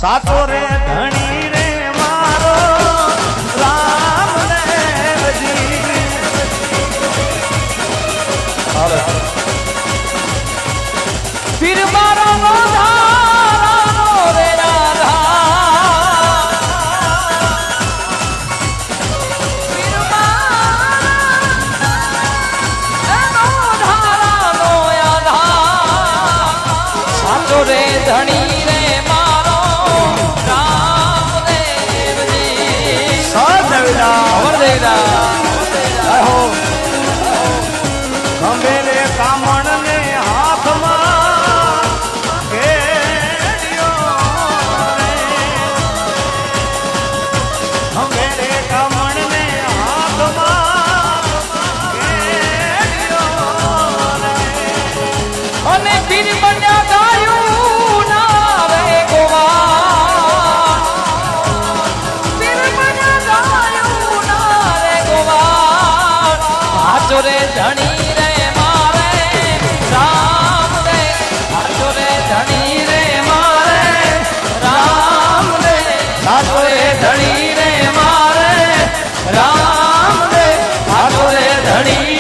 સાચો રે ધણી રે મારો રામદેવજી પીર મારો ધારાનો રે રાધા પીર મારો ધારાનો આધા સાચો રે ધણી રે મારો રામદેવજી સદેવડા અમરદેવડા આહો ગમે રે કામણ ને હાથમાં કેડિયો રે ગમે રે કામણ ને હાથમાં કેડિયો રે અને પીર બન્યા ગાયું ના રે ગોવા પીર બન્યા ગાયું ના રે ગોવા હાચો રે ધણી રે મારે રામ રે હાચો રે ધણી રે મારે રામ રે હાચો રે ધણી રે મારે રામ રે હાચો રે ધણી